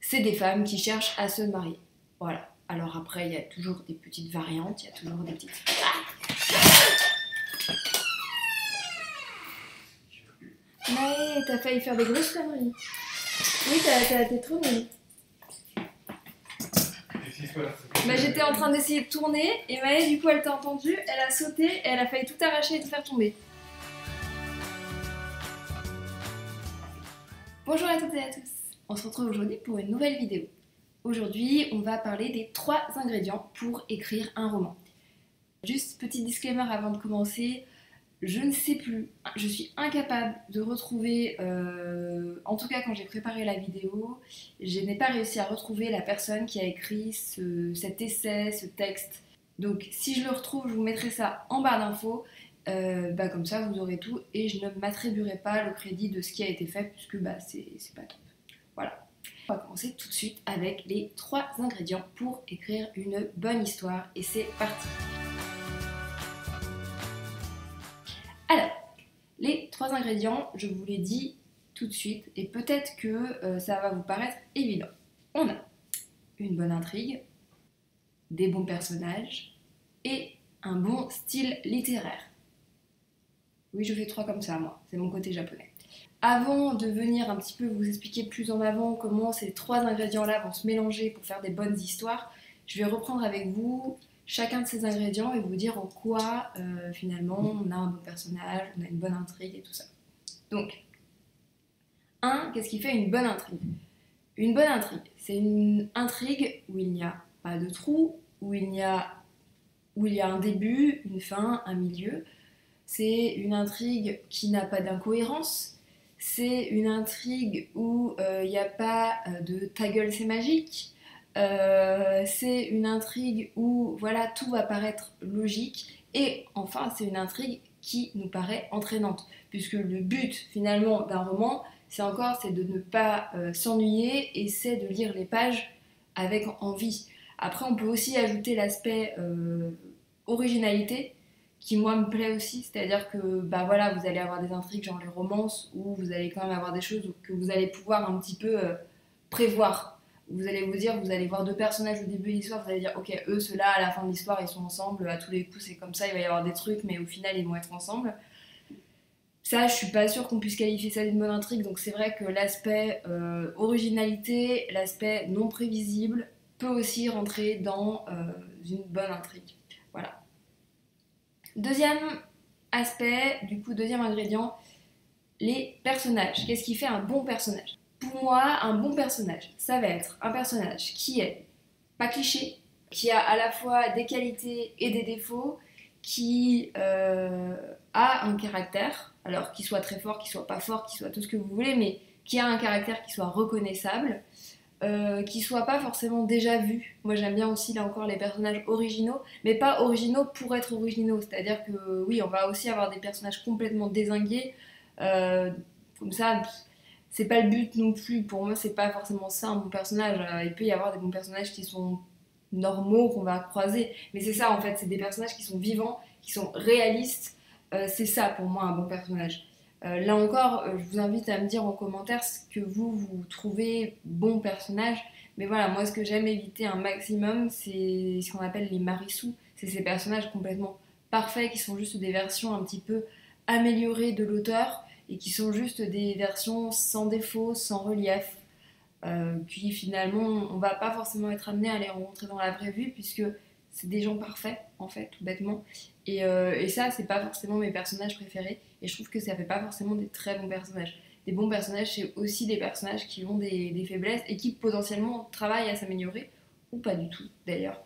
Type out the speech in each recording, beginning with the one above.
c'est des femmes qui cherchent à se marier. Voilà. Alors après, il y a toujours des petites variantes, il y a toujours des petites... Mais t'as failli faire des grosses conneries. Oui, t'es trop nulle. Bah, j'étais en train d'essayer de tourner et Maë, du coup, elle t'a entendu, elle a sauté et elle a failli tout arracher et tout faire tomber. Bonjour à toutes et à tous. On se retrouve aujourd'hui pour une nouvelle vidéo. Aujourd'hui, on va parler des 3 ingrédients pour écrire un roman. Juste petit disclaimer avant de commencer, je ne sais plus, je suis incapable de retrouver, en tout cas quand j'ai préparé la vidéo, je n'ai pas réussi à retrouver la personne qui a écrit cet essai, ce texte. Donc si je le retrouve, je vous mettrai ça en barre d'infos, comme ça vous aurez tout et je ne m'attribuerai pas le crédit de ce qui a été fait puisque c'est pas top. Voilà. On va commencer tout de suite avec les 3 ingrédients pour écrire une bonne histoire et c'est parti. Alors, les 3 ingrédients, je vous les dis tout de suite et peut-être que ça va vous paraître évident. On a une bonne intrigue, des bons personnages et un bon style littéraire. Oui, je fais 3 comme ça, moi, c'est mon côté japonais. Avant de venir un petit peu vous expliquer plus en avant comment ces 3 ingrédients-là vont se mélanger pour faire des bonnes histoires, je vais reprendre avec vous chacun de ces ingrédients et vous dire en quoi finalement on a un bon personnage, on a une bonne intrigue et tout ça. Donc, qu'est-ce qui fait une bonne intrigue? Une bonne intrigue, c'est une intrigue où il n'y a pas de trou, où il y a un début, une fin, un milieu. C'est une intrigue qui n'a pas d'incohérence. C'est une intrigue où il n'y a pas de ta gueule c'est magique. C'est une intrigue où voilà, tout va paraître logique. Et enfin, c'est une intrigue qui nous paraît entraînante. Puisque le but finalement d'un roman, c'est de ne pas s'ennuyer et c'est de lire les pages avec envie. Après, on peut aussi ajouter l'aspect originalité qui moi me plaît aussi, c'est-à-dire que voilà, vous allez avoir des intrigues genre les romances où vous allez quand même avoir des choses que vous allez pouvoir un petit peu prévoir. Vous allez vous dire, vous allez voir 2 personnages au début de l'histoire, vous allez dire ok, eux, ceux-là, à la fin de l'histoire, ils sont ensemble, à tous les coups c'est comme ça, il va y avoir des trucs, mais au final ils vont être ensemble. Ça, je suis pas sûre qu'on puisse qualifier ça d'une bonne intrigue, donc c'est vrai que l'aspect originalité, l'aspect non prévisible peut aussi rentrer dans une bonne intrigue. Voilà. Deuxième aspect, du coup, deuxième ingrédient, les personnages. Qu'est-ce qui fait un bon personnage? Pour moi, un bon personnage, ça va être un personnage qui est pas cliché, qui a à la fois des qualités et des défauts, qui a un caractère, alors qu'il soit très fort, qu'il soit pas fort, qu'il soit tout ce que vous voulez, mais qui a un caractère qui soit reconnaissable, qui soit pas forcément déjà vu. Moi j'aime bien aussi là encore les personnages originaux, mais pas originaux pour être originaux, c'est-à-dire que oui, on va aussi avoir des personnages complètement dézingués, comme ça, c'est pas le but non plus, pour moi c'est pas forcément ça un bon personnage. Il peut y avoir des bons personnages qui sont normaux, qu'on va croiser, mais c'est ça en fait, c'est des personnages qui sont vivants, qui sont réalistes, c'est ça pour moi un bon personnage. Là encore, je vous invite à me dire en commentaire ce que vous trouvez bon personnage. Mais voilà, moi ce que j'aime éviter un maximum, c'est ce qu'on appelle les marissous. C'est ces personnages complètement parfaits qui sont juste des versions un petit peu améliorées de l'auteur et qui sont juste des versions sans défaut, sans relief. Puis finalement, on va pas forcément être amené à les rencontrer dans la vraie vie puisque c'est des gens parfaits en fait, tout bêtement. Et ça, c'est pas forcément mes personnages préférés. Et je trouve que ça fait pas forcément des très bons personnages. Des bons personnages, c'est aussi des personnages qui ont des faiblesses et qui potentiellement travaillent à s'améliorer, ou pas du tout d'ailleurs.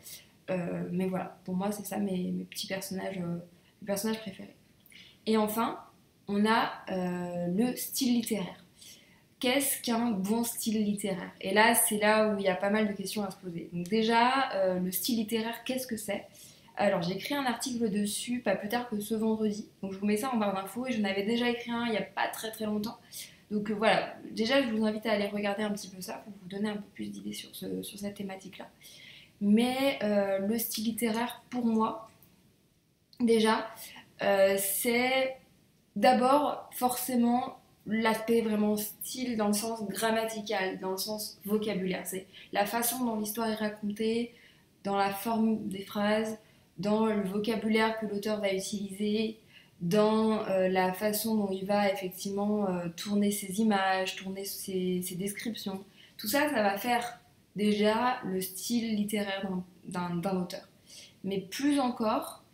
Mais voilà, pour moi, c'est ça mes petits personnages, mes personnages préférés. Et enfin, on a le style littéraire. Qu'est-ce qu'un bon style littéraire? Et là, c'est là où il y a pas mal de questions à se poser. Donc déjà, le style littéraire, qu'est-ce que c'est? Alors, j'ai écrit un article dessus, pas plus tard que ce vendredi. Donc, je vous mets ça en barre d'infos et je n'avais déjà écrit un il n'y a pas très très longtemps. Donc voilà, déjà, je vous invite à aller regarder un petit peu ça pour vous donner un peu plus d'idées sur cette thématique-là. Mais le style littéraire, pour moi, déjà, c'est d'abord forcément l'aspect vraiment style dans le sens grammatical, dans le sens vocabulaire. C'est la façon dont l'histoire est racontée, dans la forme des phrases, dans le vocabulaire que l'auteur va utiliser, dans la façon dont il va effectivement tourner ses images, tourner ses descriptions. Tout ça, ça va faire déjà le style littéraire d'un auteur. Mais plus encore,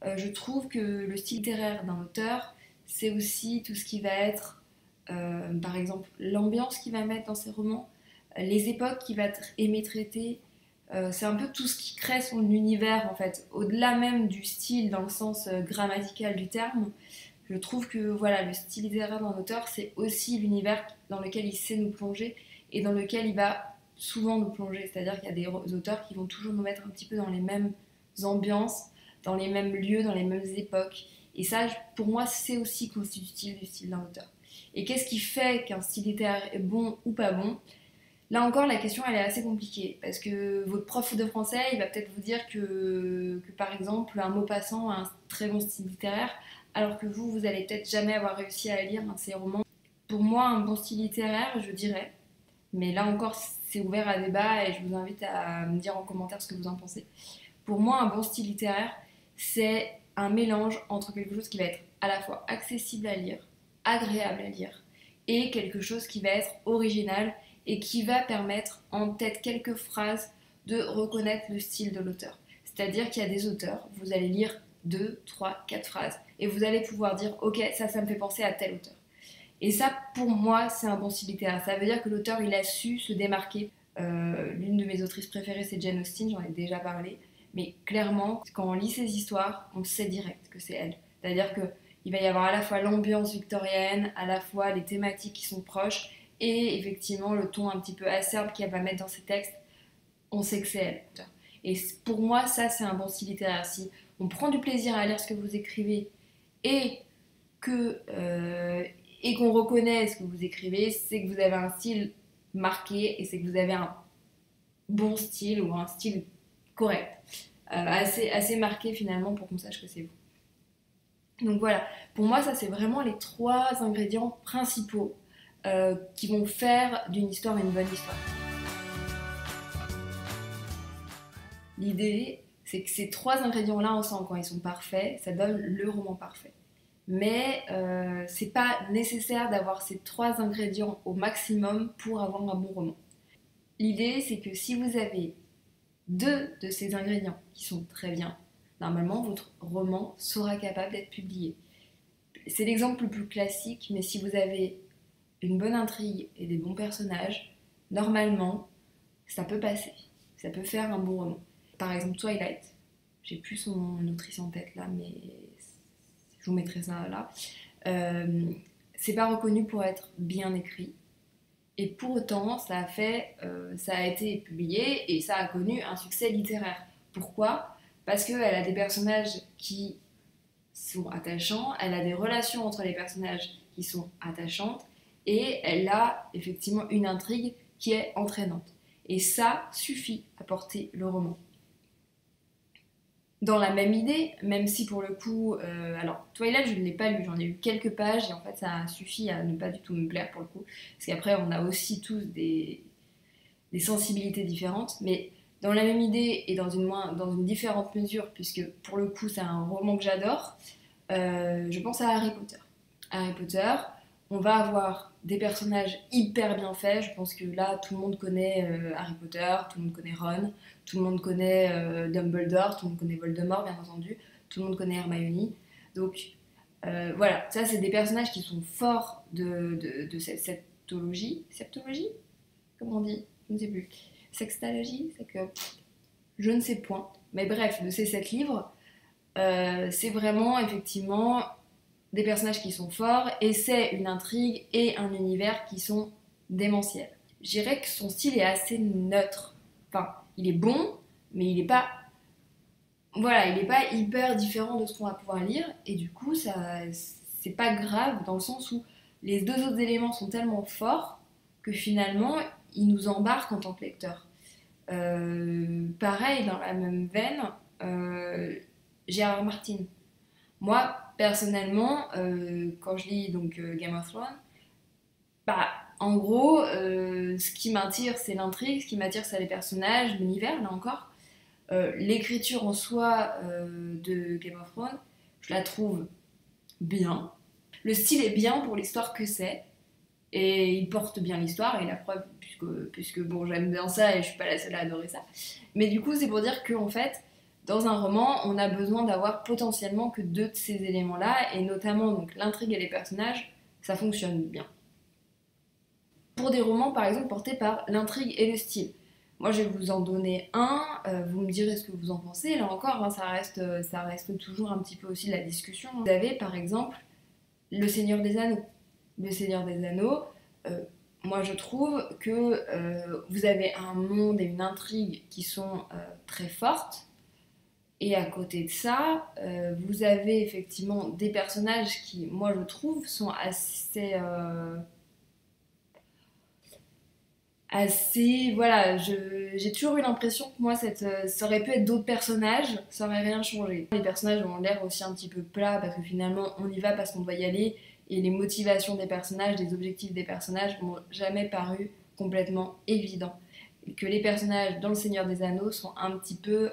je trouve que le style littéraire d'un auteur, c'est aussi tout ce qui va être, par exemple, l'ambiance qu'il va mettre dans ses romans, les époques qu'il va aimer traiter. C'est un peu tout ce qui crée son univers, en fait. Au-delà même du style, dans le sens grammatical du terme, je trouve que voilà, le style littéraire d'un auteur, c'est aussi l'univers dans lequel il sait nous plonger et dans lequel il va souvent nous plonger. C'est-à-dire qu'il y a des auteurs qui vont toujours nous mettre un petit peu dans les mêmes ambiances, dans les mêmes lieux, dans les mêmes époques. Et ça, pour moi, c'est aussi constitutif du style d'un auteur. Et qu'est-ce qui fait qu'un style littéraire est bon ou pas bon? Là encore, la question, elle est assez compliquée, parce que votre prof de français, il va peut-être vous dire que par exemple, un Maupassant a un très bon style littéraire, alors que vous allez peut-être jamais avoir réussi à lire un de ses romans. Pour moi, un bon style littéraire, je dirais, mais là encore, c'est ouvert à débat, et je vous invite à me dire en commentaire ce que vous en pensez. Pour moi, un bon style littéraire, c'est un mélange entre quelque chose qui va être à la fois accessible à lire, agréable à lire, et quelque chose qui va être original et qui va permettre, en peut-être quelques phrases, de reconnaître le style de l'auteur. C'est-à-dire qu'il y a des auteurs, vous allez lire 2, 3, 4 phrases, et vous allez pouvoir dire « Ok, ça me fait penser à tel auteur ». Et ça, pour moi, c'est un bon style littéraire. Ça veut dire que l'auteur, il a su se démarquer. L'une de mes autrices préférées, c'est Jane Austen, j'en ai déjà parlé. Mais clairement, quand on lit ses histoires, on sait direct que c'est elle. C'est-à-dire qu'il va y avoir à la fois l'ambiance victorienne, à la fois les thématiques qui sont proches, et effectivement le ton un petit peu acerbe qu'elle va mettre dans ses textes. On sait que c'est elle. Et pour moi, ça, c'est un bon style littéraire. Si on prend du plaisir à lire ce que vous écrivez et qu'on reconnaît ce que vous écrivez, c'est que vous avez un style marqué et c'est que vous avez un bon style ou un style correct, assez marqué finalement pour qu'on sache que c'est vous. Donc voilà, pour moi ça c'est vraiment les 3 ingrédients principaux qui vont faire d'une histoire une bonne histoire. L'idée c'est que ces 3 ingrédients-là ensemble, quand ils sont parfaits, ça donne le roman parfait. Mais c'est pas nécessaire d'avoir ces 3 ingrédients au maximum pour avoir un bon roman. L'idée c'est que si vous avez 2 de ces ingrédients qui sont très bien, normalement votre roman sera capable d'être publié. C'est l'exemple le plus classique, mais si vous avez une bonne intrigue et des bons personnages, normalement ça peut passer, ça peut faire un bon roman. Par exemple Twilight, j'ai plus son autrice en tête là, mais je vous mettrai ça là. C'est pas reconnu pour être bien écrit. Et pour autant, ça a été publié et ça a connu un succès littéraire. Pourquoi? Parce qu'elle a des personnages qui sont attachants, elle a des relations entre les personnages qui sont attachantes et elle a effectivement une intrigue qui est entraînante. Et ça suffit à porter le roman. Dans la même idée, même si pour le coup, alors Twilight je ne l'ai pas lu, j'en ai lu quelques pages et en fait ça suffit à ne pas du tout me plaire pour le coup, parce qu'après on a aussi tous des sensibilités différentes, mais dans la même idée et dans une différente mesure, puisque pour le coup c'est un roman que j'adore, je pense à Harry Potter. Harry Potter, on va avoir des personnages hyper bien faits. Je pense que là, tout le monde connaît Harry Potter, tout le monde connaît Ron, tout le monde connaît Dumbledore, tout le monde connaît Voldemort, bien entendu, tout le monde connaît Hermione. Donc voilà, ça, c'est des personnages qui sont forts de cette septologie. Septologie? Comment on dit? Je ne sais plus. Sextalogie? C'est que je ne sais point. Mais bref, de ces 7 livres, c'est vraiment effectivement des personnages qui sont forts et c'est une intrigue et un univers qui sont démentiels. Je dirais que son style est assez neutre. Enfin, il est bon, mais il n'est pas hyper différent de ce qu'on va pouvoir lire et du coup, c'est pas grave dans le sens où les 2 autres éléments sont tellement forts que finalement, ils nous embarquent en tant que lecteurs. Pareil, dans la même veine, Gérard Martin. Moi, personnellement, quand je lis donc Game of Thrones, Bah, en gros, ce qui m'attire, c'est l'intrigue, ce qui m'attire, c'est les personnages, l'univers, là encore. L'écriture en soi de Game of Thrones, je la trouve bien. Le style est bien pour l'histoire que c'est. Et il porte bien l'histoire, et la preuve, puisque bon, j'aime bien ça et je suis pas la seule à adorer ça. Mais du coup, c'est pour dire qu'en fait, dans un roman, on a besoin d'avoir potentiellement que deux de ces éléments-là, et notamment donc l'intrigue et les personnages, ça fonctionne bien. Pour des romans, par exemple, portés par l'intrigue et le style. Moi, je vais vous en donner un, vous me direz ce que vous en pensez. Là encore, hein, ça reste toujours un petit peu aussi la discussion. Vous avez, par exemple, Le Seigneur des Anneaux. Le Seigneur des Anneaux, moi je trouve que vous avez un monde et une intrigue qui sont très fortes, et à côté de ça, vous avez effectivement des personnages qui, moi je trouve, sont assez voilà, j'ai toujours eu l'impression que moi ça aurait pu être d'autres personnages, ça aurait rien changé. Les personnages ont l'air aussi un petit peu plats parce que finalement on y va parce qu'on doit y aller, et les motivations des personnages, les objectifs des personnages m'ont jamais paru complètement évidents. Que les personnages dans Le Seigneur des Anneaux sont un petit peu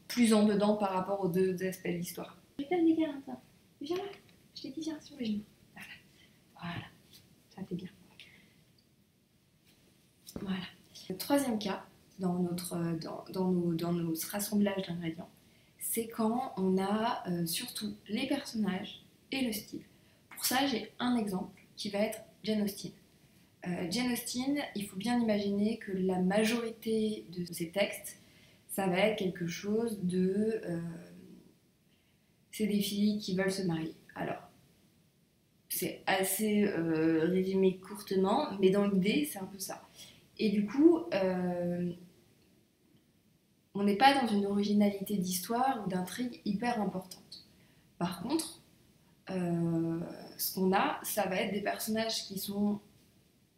plus en dedans par rapport aux deux aspects de l'histoire. Regarde les gars, attends. Viens là, je t'ai dit viens sur le genou. Voilà, ça fait bien. Voilà. Le troisième cas dans nos rassemblages d'ingrédients, c'est quand on a surtout les personnages et le style. Pour ça, j'ai un exemple qui va être Jane Austen. Jane Austen, il faut bien imaginer que la majorité de ses textes, ça va être quelque chose de... c'est des filles qui veulent se marier. Alors, c'est assez résumé courtement, mais dans l'idée, c'est un peu ça. Et du coup, on n'est pas dans une originalité d'histoire ou d'intrigue hyper importante. Par contre, ce qu'on a, ça va être des personnages qui sont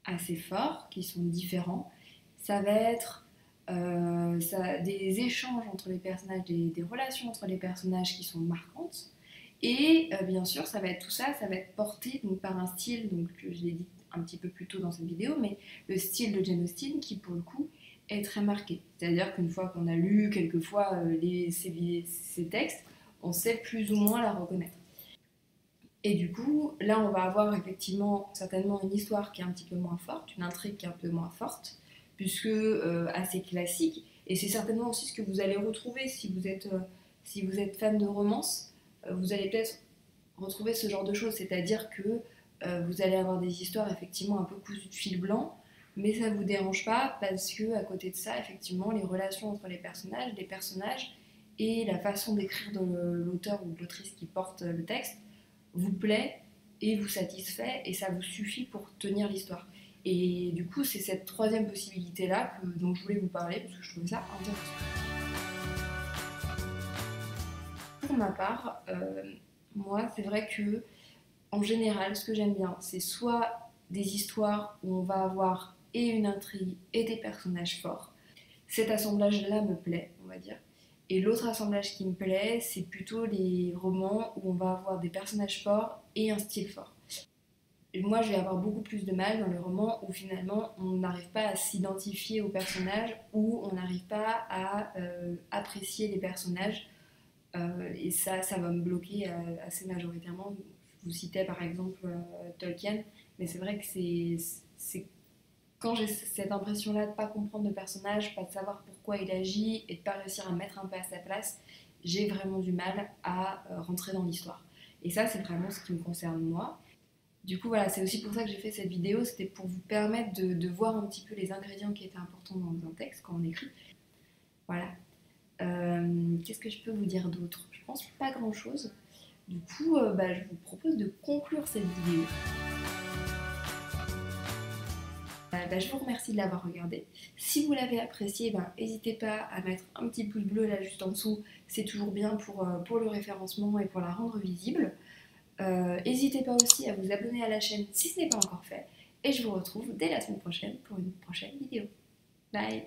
assez forts, qui sont différents. Ça va être des échanges entre les personnages, des relations entre les personnages qui sont marquantes. Et bien sûr, ça va être tout ça, ça va être porté donc, par un style, donc, je l'ai dit un petit peu plus tôt dans cette vidéo, mais le style de Jane Austen qui, pour le coup, est très marqué. C'est-à-dire qu'une fois qu'on a lu quelquefois ces textes, on sait plus ou moins la reconnaître. Et du coup, là, on va avoir effectivement certainement une histoire qui est un petit peu moins forte, une intrigue qui est un peu moins forte, puisque assez classique. Et c'est certainement aussi ce que vous allez retrouver si vous êtes fan de romance. Vous allez peut-être retrouver ce genre de choses, c'est-à-dire que vous allez avoir des histoires effectivement un peu cousues de fil blanc, mais ça ne vous dérange pas parce que à côté de ça, effectivement, les relations entre les personnages et la façon d'écrire de l'auteur ou de l'autrice qui porte le texte vous plaît et vous satisfait, et ça vous suffit pour tenir l'histoire. Et du coup, c'est cette troisième possibilité-là dont je voulais vous parler parce que je trouvais ça intéressant. Pour ma part, moi, c'est vrai que en général, ce que j'aime bien, c'est soit des histoires où on va avoir et une intrigue et des personnages forts. Cet assemblage-là me plaît, on va dire. Et l'autre assemblage qui me plaît, c'est plutôt les romans où on va avoir des personnages forts et un style fort. Et moi, je vais avoir beaucoup plus de mal dans les romans où finalement on n'arrive pas à s'identifier aux personnages, où on n'arrive pas à apprécier les personnages. Et ça va me bloquer assez majoritairement. Je vous citais par exemple Tolkien, mais c'est vrai que c'est quand j'ai cette impression-là de ne pas comprendre le personnage, pas de savoir pourquoi il agit et de ne pas réussir à mettre un peu à sa place, j'ai vraiment du mal à rentrer dans l'histoire. Et ça, c'est vraiment ce qui me concerne moi. Du coup, voilà, c'est aussi pour ça que j'ai fait cette vidéo, c'était pour vous permettre de voir un petit peu les ingrédients qui étaient importants dans un texte quand on écrit. Voilà. Qu'est-ce que je peux vous dire d'autre? Je pense pas grand-chose. Du coup, je vous propose de conclure cette vidéo. Je vous remercie de l'avoir regardé. Si vous l'avez apprécié, n'hésitez pas à mettre un petit pouce bleu là juste en dessous. C'est toujours bien pour le référencement et pour la rendre visible. N'hésitez pas aussi à vous abonner à la chaîne si ce n'est pas encore fait. Et je vous retrouve dès la semaine prochaine pour une prochaine vidéo. Bye!